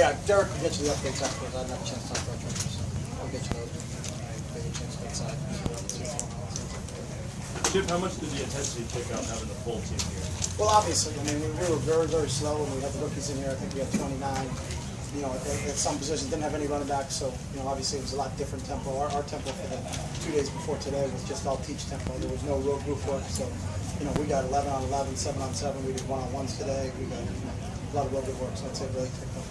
yeah, Derek will get you the updates afterwards. I didn't have a chance to talk about Trent, so I'll get you those. Give you a chance to go inside. Chip, how much did the intensity pick up having the full team here? Well, obviously, I mean, we were very, very slow, and we had the rookies in here. I think we had 29. You know, at some positions didn't have any running backs, so you know, obviously it was a lot different tempo. Our tempo for the 2 days before today was just all teach tempo. There was no real group work, so you know, we got 11 on 11, 7 on 7. We did 1-on-1s today. We got a lot of real good work, so I'd say really picked up.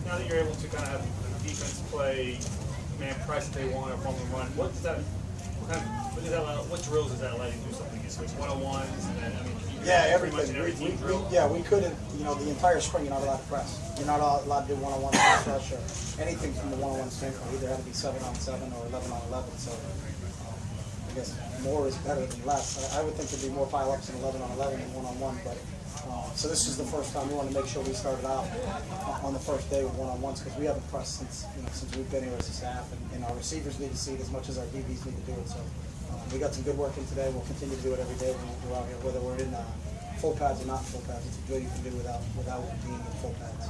Now that you're able to kind of have the defense play man press if they want or run, what does that? What drills does that allow you to do something? You switch 1-on-1s, and then I mean, yeah, everything. We couldn't. You know, the entire spring you're not allowed to press. You're not allowed to do 1-on-1 rush or anything from the 1-on-1 standpoint. Either had to be 7-on-7 or 11-on-11. So I guess more is better than less. I would think there'd be more pile-ups in 11-on-11 than 1-on-1, but. So this is the first time we want to make sure we started out on the first day with 1-on-1s because we haven't pressed since we've been here as a staff, and our receivers need to see it as much as our DBs need to do it. So we got some good work in today. We'll continue to do it every day when we're out here, whether we're in full pads or not full pads. It's a drill you can do without being in full pads.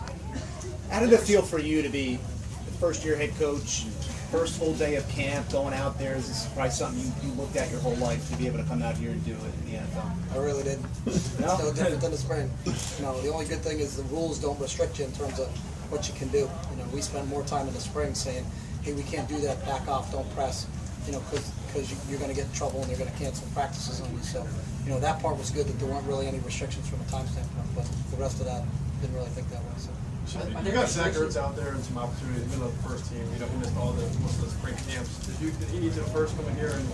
How did it feel for you to be the first-year head coach? First full day of camp, going out there, is this probably something you looked at your whole life to be able to come out here and do it in the NFL? I really did. It's no different than the spring. You know, the only good thing is the rules don't restrict you in terms of what you can do. You know, we spend more time in the spring saying, hey, we can't do that, back off, don't press, you know, because you're going to get in trouble and they're going to cancel practices on you. So, you know, that part was good that there weren't really any restrictions from a time standpoint, but the rest of that, didn't really think that way. So. You got Zach Ertz out there and some opportunities, even though the first team, you know, he missed most of the spring camps. Did he need to first come in here and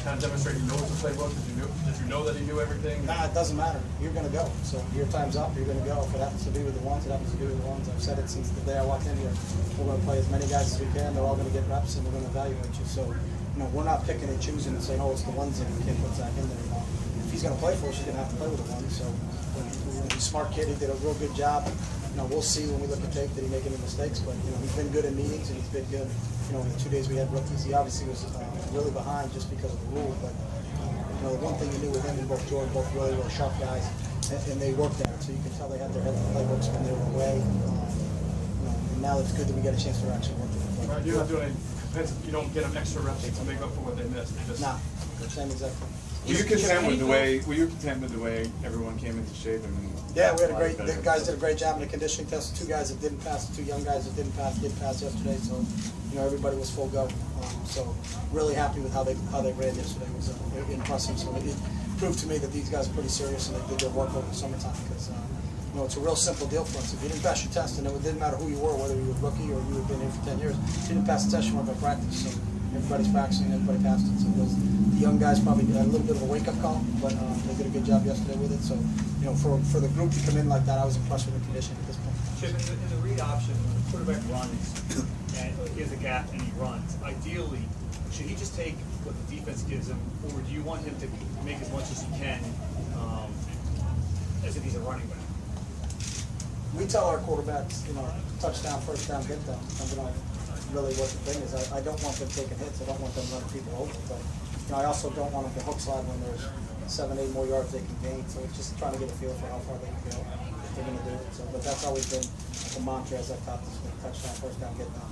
kind of demonstrate he knows the playbook? Did you know that he knew everything? Nah, it doesn't matter. You're going to go. So your time's up. You're going to go. If it happens to be with the ones, it happens to be with the ones. I've said it since the day I walked in here. We're going to play as many guys as we can. They're all going to get reps, and we're going to evaluate you. So, you know, we're not picking and choosing and saying, oh, it's the ones and we can't put Zach in there. You know, if he's going to play for us, he's going to have to play with the ones. So, he's a smart kid. He did a real good job. You know, we'll see when we look at tape that he make any mistakes, but you know, he's been good in meetings and he's been good. You know, in the 2 days we had rookies, he obviously was really behind just because of the rule. But you know, the one thing you knew with him and both Jordan, both really sharp guys, and they worked at it. So you can tell they had their head in the playbooks when they were away. You know, and now it's good that we get a chance to actually work with them. Right, you're not doing any. You don't get them extra reps to make up for what they missed. Nah, same exactly. Were you content with the way everyone came into shape? Yeah, we had the guys did a great job in the conditioning test. 2 guys that didn't pass, 2 young guys that did pass yesterday. So, you know, everybody was full go. So, really happy with how they ran yesterday. It was impressive. So it proved to me that these guys are pretty serious and they did their work over the summertime because, you know, it's a real simple deal for us. If you didn't pass your test, and it didn't matter who you were, whether you were a rookie or you had been here for 10 years, if you didn't pass the test, you weren't going to practice. So everybody's practicing, everybody passed it. So the young guys probably had a little bit of a wake-up call, but they did a good job yesterday with it. So, you know, for the group to come in like that, I was impressed with the condition at this point. Chip, in the read option, when the quarterback runs and he has a gap and he runs, ideally, should he just take what the defense gives him, or do you want him to make as much as he can as if he's a running back? We tell our quarterbacks, you know, touchdown, first down, get down. Really what the thing is. I don't want them taking hits. I don't want them running people over. But you know, I also don't want them to hook slide when there's 7, 8 more yards they can gain. So it's just trying to get a feel for how far they can go if they're going to do it. So, but that's always been the mantra as I've taught this: touchdown, first down, get down.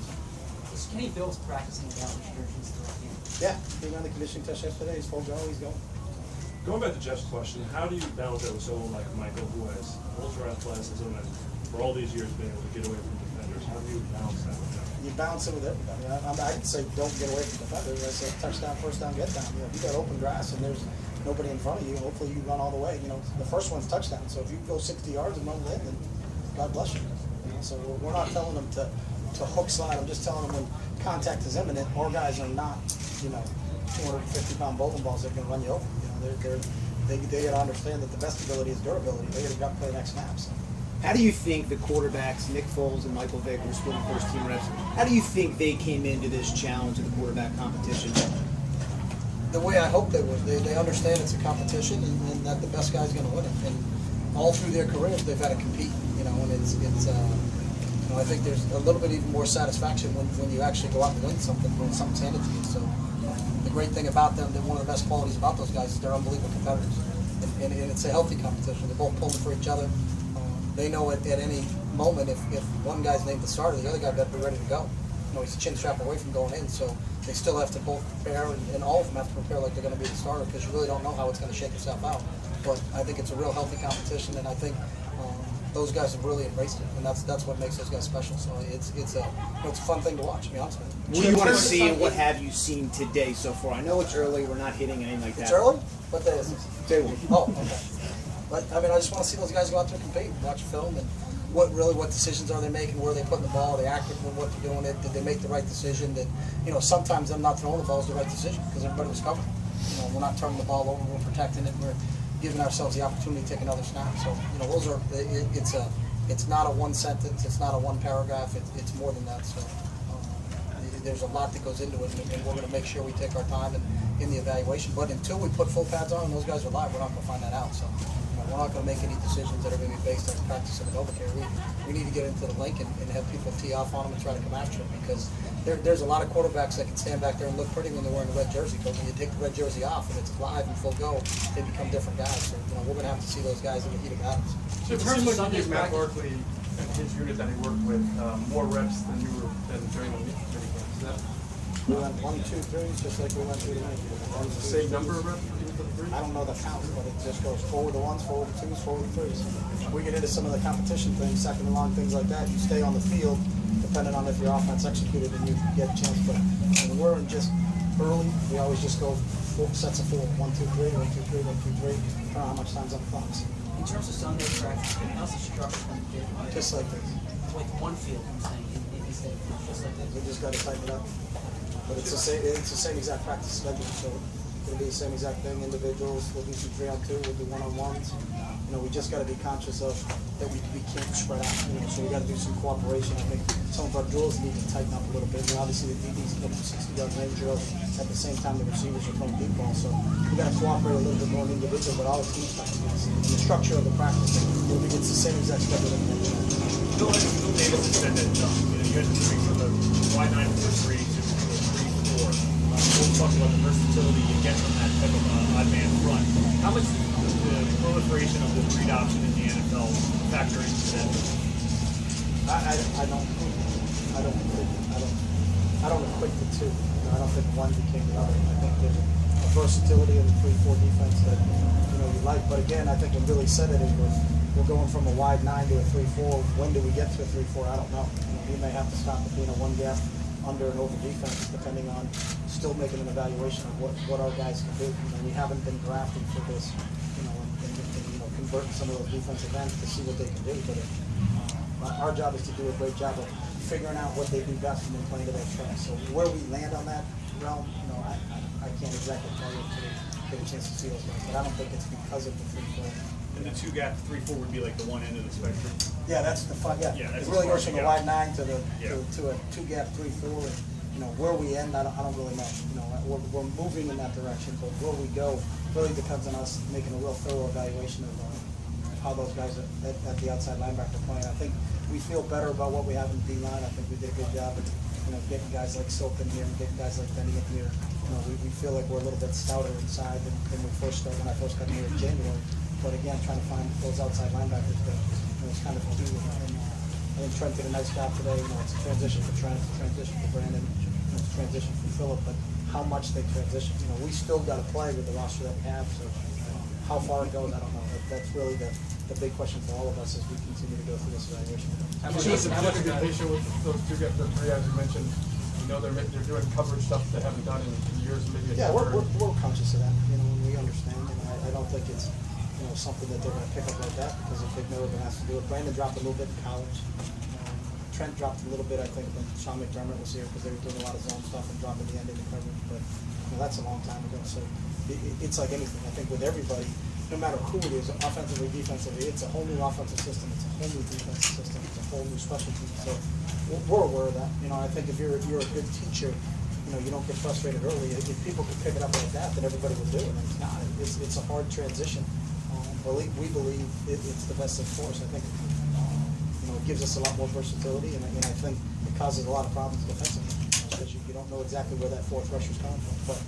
Is Kenny Bill's practicing without restrictions throughout the game? Yeah, he ran the conditioning test yesterday. He's full go. He's going. Going back to Jeff's question, how do you balance that with someone like Michael, who has ultra athleticism and for all these years been able to get away from defenders? How do you balance that with them? You balance it with everybody. I'd say don't get away from defenders. I say touchdown, first down, get down. You know, if you got open grass and there's nobody in front of you, hopefully you run all the way. You know, the first one's touchdown. So if you go 60 yards and run it in, then God bless you. You know, so we're not telling them to hook slide. I'm just telling them when contact is imminent, our guys are not, you know, 250-pound bowling balls that can run you over. You know, they got to understand that the best ability is durability. They got to play the next snap. So. How do you think the quarterbacks, Nick Foles and Michael Vick, were splitting first team reps? How do you think they came into this challenge of the quarterback competition? The way I hope they would. They understand it's a competition and that the best guy's going to win it. And all through their careers, they've had to compete. You know, and it's you know, I think there's a little bit even more satisfaction when you actually go out and win something, when something's handed to you. So the great thing about them, that one of the best qualities about those guys is they're unbelievable competitors. And it's a healthy competition. They're both pulling for each other. they know at any moment if one guy's named the starter, the other guy better be ready to go. He's a chin strap away from going in, so they still have to both prepare, and all of them have to prepare like they're going to be the starter, because you really don't know how it's going to shake itself out. But I think it's a real healthy competition, and I think those guys have really embraced it, and that's what makes those guys special. So it's a fun thing to watch. To be honest with you. What do you want to see, and what have you seen today so far? I know it's early. We're not hitting anything like that. It's early? What day is it? Day one. Oh, okay. But I mean, I just want to see those guys go out there and compete, watch film, and what decisions are they making, where are they putting the ball, are they accurate with what they're doing it, did they make the right decision? That sometimes them not throwing the ball is the right decision because everybody was covered. We're not turning the ball over, we're protecting it, we're giving ourselves the opportunity to take another snap. So those are it's not a one sentence, it's not a one paragraph, it's more than that. So there's a lot that goes into it, and we're going to make sure we take our time in the evaluation. But until we put full pads on and those guys are live, we're not going to find that out. So we're not going to make any decisions that are going to be based on practice and NovaCare. We need to get into the link and have people tee off on them and try to come after them, because there's a lot of quarterbacks that can stand back there and look pretty when they're wearing a red jersey, but when you take the red jersey off and it's live and full go, they become different guys. So we're going to have to see those guys in the heat of battles. So it seems like you gave Matt Barkley and his unit that he worked with more reps than you were during the mini camp. Is that? We went 1, 2, 3s just like we went through the mini camp. The same number of reps even for the three? I don't know the count, but it just goes forward to ones, forward to twos, forward to threes. We get into some of the competition things, second and long, things like that. You stay on the field, depending on if your offense executed and you get a chance. But when we're in just early, we always just go 4 sets of 4. 1, 2, 3, 1, 2, 3, 1, 2, 3. I don't know how much time's on the clock. In terms of Sunday practice, how's the structure going to be different? Just like this. Like one field, I'm saying, instead of just like this. We just got to tighten it up. But it's the same exact practice schedule. So it'll be the same exact thing. Individuals, we'll do some 3-on-2, we'll do 1-on-1s. We just got to be conscious of that we can't spread out. So we got to do some cooperation. I think some of our drills need to tighten up a little bit. Obviously the DBs put 60-yard range drills at the same time the receivers are throwing deep balls. So we got to cooperate a little bit more individual, but all the teams got to do this. And the structure of the practice, it's the same exact schedule that we mentioned. Bill Davis has said that you guys are moving from the wide 9 to 3 to 3-4. We'll talk about the versatility you get from that type of odd man front. How much does the proliferation of the read option in the NFL factor into that? I don't equate the two. I don't think one became the other. I think there's a versatility in the 3-4 defense that you like. But again, I think when Billy said it, we're going from a wide 9 to a 3-4. When do we get to a 3-4? I don't know. We may have to stop at being a one gap under and over defense, depending on still making an evaluation of what our guys can do. We haven't been drafting for this, and converting some of those defensive ends to see what they can do. But our job is to do a great job of figuring out what they do best and then playing to their strengths. So where we land on that realm, I can't exactly tell you until we get a chance to see those guys. But I don't think it's because of the 3-4. And the 2-gap 3-4 would be like the one end of the spectrum. Yeah, that's the fun. Yeah, that's it really as far goes from as the you wide 9 to Yeah. a 2-gap 3-4. And, where we end, I don't really know. We're moving in that direction, but where we go really depends on us making a real thorough evaluation of how those guys at the outside linebacker playing. I think we feel better about what we have in D-line. I think we did a good job of getting guys like Soap in here and getting guys like Benny in here. We feel like we're a little bit stouter inside than when I first got here in January. But again, trying to find those outside linebackers that it's kind of key. And I think Trent did a nice job today. It's a transition for Trent, it's a transition for Brandon, it's a transition for Phillip. But how much they transition, we still got to play with the roster that we have. So how far it goes, I don't know. That's really the big question for all of us as we continue to go through this evaluation. How much is the patient with those the 3, as you mentioned? They're doing coverage stuff they haven't done in years, maybe. Yeah, we're conscious of that. We understand. I don't think it's something that they're going to pick up like that, because if they've never been asked to do it. Brandon dropped a little bit in college. Trent dropped a little bit, I think, when Sean McDermott was here, because they were doing a lot of zone stuff and dropping the end into coverage. But that's a long time ago. So it's like anything. I think with everybody, no matter who it is, offensively, defensively, it's a whole new offensive system. It's a whole new defensive system. It's a whole new special team. So we're aware of that. I think if you're a good teacher, you don't get frustrated early. If people could pick it up like that, then everybody would do it. And it's not. It's a hard transition. We believe it's the best thing for us. I think it gives us a lot more versatility, and I think it causes a lot of problems defensively, because you don't know exactly where that fourth rusher's coming from. But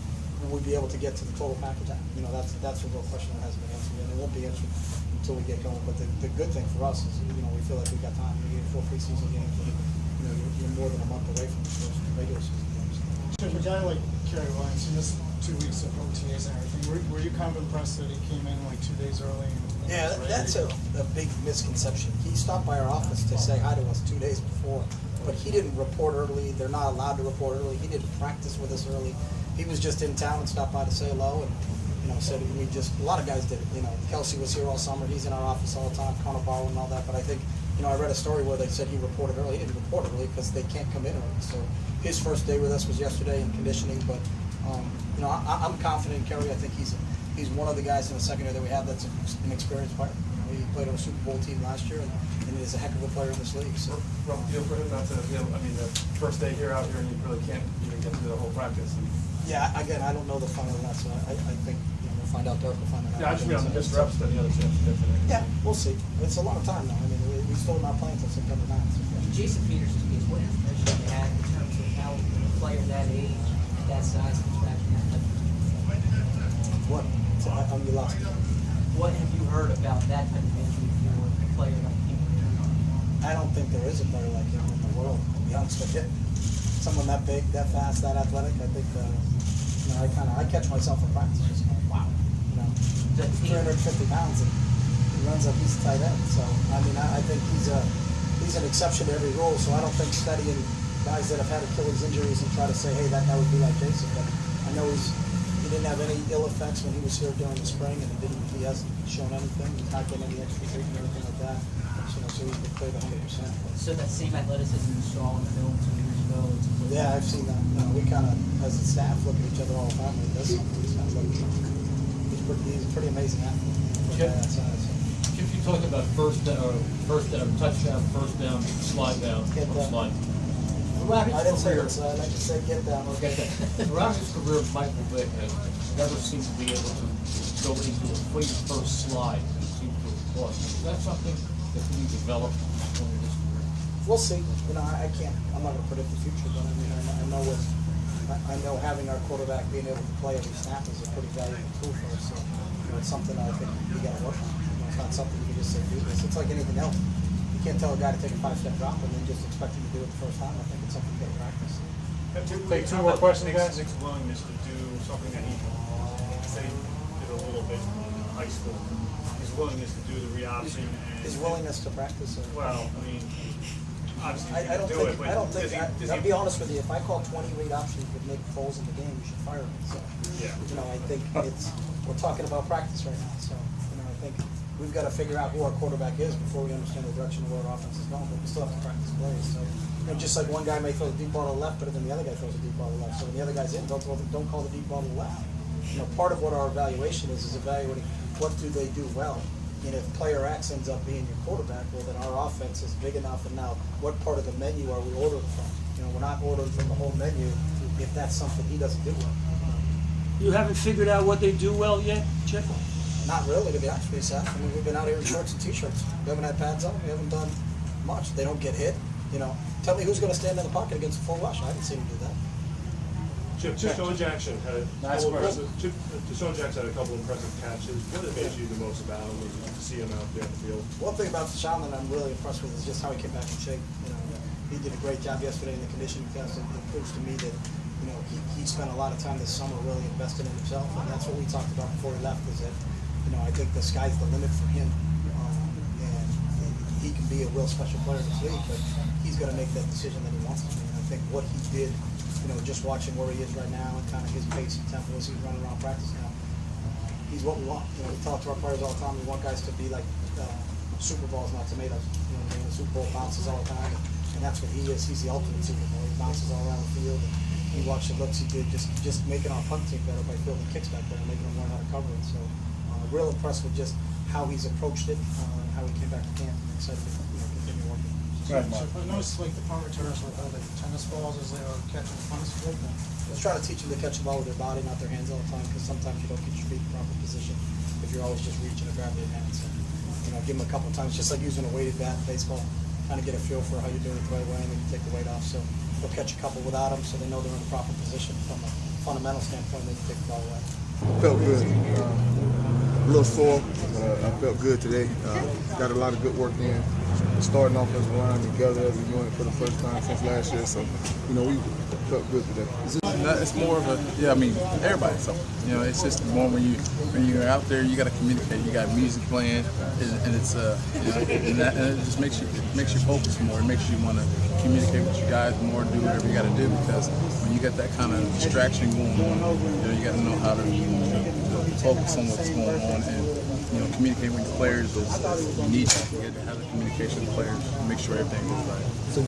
will we be able to get to the total package? You know, that's a real question that hasn't been answered, and it won't be answered until we get going. But the good thing for us is, you know, we feel like we've got time. We get 4 preseason games, and, you know, you're more than a month away from the first regular season games. A guy like Kerry Williams, he missed 2 weeks of OTAs and everything. Were you kind of impressed that he came in like 2 days early? And Yeah, that's a big misconception. He stopped by our office to say hi to us 2 days before, but he didn't report early. They're not allowed to report early. He didn't practice with us early. He was just in town and stopped by to say hello, and, you know, said we just, a lot of guys did it. You know, Kelsey was here all summer. He's in our office all the time, Connor Barlow and all that. But I think, you know, I read a story where they said he reported early. He didn't report early because they can't come in early. So his first day with us was yesterday in conditioning. But you know, I'm confident in Kerry. I think he's one of the guys in the secondary that we have that's an experienced player. You know, he played on a Super Bowl team last year, and he is a heck of a player in this league. So Rough deal for him not to be able, I mean, the first day here out here, and you really can't even get through the whole practice. yeah, again, I don't know the final of that, so I think, you know, we'll find out. Derek will find out. Yeah, I just mean on the missed reps, then the other chance to get today. Yeah, we'll see. It's a long time now. I mean, we still not playing until September 9th. So, yeah. Jason Peters to me is what information you had in terms of how a player that age, that size, comes back from that type of injury? What? So I'm your last. What have you heard about that type of injury for a player like him? I don't think there is a player like him in the world, to be honest with you. Someone that big, that fast, that athletic, I think, you know, I catch myself in practice just going, wow. You know, 350 pounds and he runs like he's a tight end. So, I mean, I think he's an exception to every rule, so I don't think studying guys that have had Achilles injuries and try to say, hey, that guy would be like Jason. But I know he didn't have any ill effects when he was here during the spring, and he hasn't shown anything. He's not getting any extra treatment or anything like that. So he's been played 100%. So that same athleticism you saw on the film 2 years ago. Yeah, I've seen that. You know, we kind of, as a staff, look at each other all the time when he does something. He's kind of like, he's a pretty amazing athlete. If you talk about first down, touchdown, first down, slide down, Get or down. slide. I didn't say that, so I like to say get down. Okay. Throughout his career, Michael Vick has never seemed to be able to go into a complete first slide. He seems to have lost. Is that something that can be developed during his career? We'll see. You know, I can't. I'm not going to predict the future, but I mean, I know having our quarterback being able to play every snap is a pretty valuable tool for us. So, you know, it's something I think we got to work on. You know, it's not something you can just say do this. It's like anything else. You can't tell a guy to take a 5-step drop and then just expect him to do it the first time. I think it's something you got to practice. Take 2 more questions, guys. Nick's willingness to do something that he say did a little bit in high school. His willingness to do the re-option and His willingness to practice. Well, I mean, obviously I don't he think. can do it, but I don't think. does I'll be honest with you. If I call 20 read options with Nick Foles in the game, you should fire him. So, Yeah. you know, I think we're talking about practice right now. So, you know, I think we've got to figure out who our quarterback is before we understand the direction of where our offense is going. But we still have to practice plays. So, you know, just like one guy may throw the deep ball to the left, but then the other guy throws a deep ball to the left. So when the other guy's in, don't call the deep ball to the left. You know, part of what our evaluation is evaluating what do they do well. And if player X ends up being your quarterback, well, then our offense is big enough. And now, what part of the menu are we ordering from? You know, we're not ordering from the whole menu if that's something he doesn't do well. You haven't figured out what they do well yet, Chip? Not really, to be honest with you, Seth. I mean, we've been out here in shorts and t-shirts. We haven't had pads on. We haven't done much. They don't get hit. You know, tell me who's going to stand in the pocket against a full rush. I haven't seen him do that. Deshaun Jackson had a Nice couple work. Deshaun Jackson had a couple impressive catches. What amazed you the most about him was to see him out there in the field? One thing about Deshaun that I'm really impressed with is just how he came back in shape. You know, he did a great job yesterday in the conditioning test. It proves to me that, you know, he spent a lot of time this summer really investing in himself, and that's what we talked about before he left. Is that, you know, I think the sky's the limit for him, and he can be a real special player in this league, but he's going to make that decision that he wants to be. And I think what he did, you know, just watching where he is right now and kind of his pace and tempo as he's running around practice now, he's what we want. You know, we talk to our players all the time. We want guys to be like Super Bowls, not tomatoes. You know, the Super Bowl bounces all the time, and that's what he is. He's the ultimate Super Bowl. He bounces all around the field. And you watch the looks he did, just making our punt team better by fielding kicks back there and making them learn how to cover it. So, real impressed with just how he's approached it, and how he came back to camp. And excited to continue working. I noticed like the punt returners with all the tennis balls as they were catching the punts. Let's try to teach them to catch the ball with their body, not their hands all the time, because sometimes you don't get your feet in proper position if you're always just reaching or grabbing your hands. So, you know, give them a couple times, just like using a weighted bat in baseball, kind of get a feel for how you're doing it the right way, and then you take the weight off. So they'll catch a couple without them, so they know they're in the proper position from a fundamental standpoint that you take the ball away? Felt good. A little sore, but I felt good today. Got a lot of good work in. Starting offensive line together as a unit for the first time since last year. So, we felt good today. It's more of a, I mean, everybody. So, it's just more when you're out there, you got to communicate. You got music playing, and it's and it just makes you focus more. It makes you want to communicate with your guys more, do whatever you got to do, because when you got that kind of distraction going on, you got to know how to focus on what's going on and communicate with your players. You need to have the communication with players, make sure everything goes right.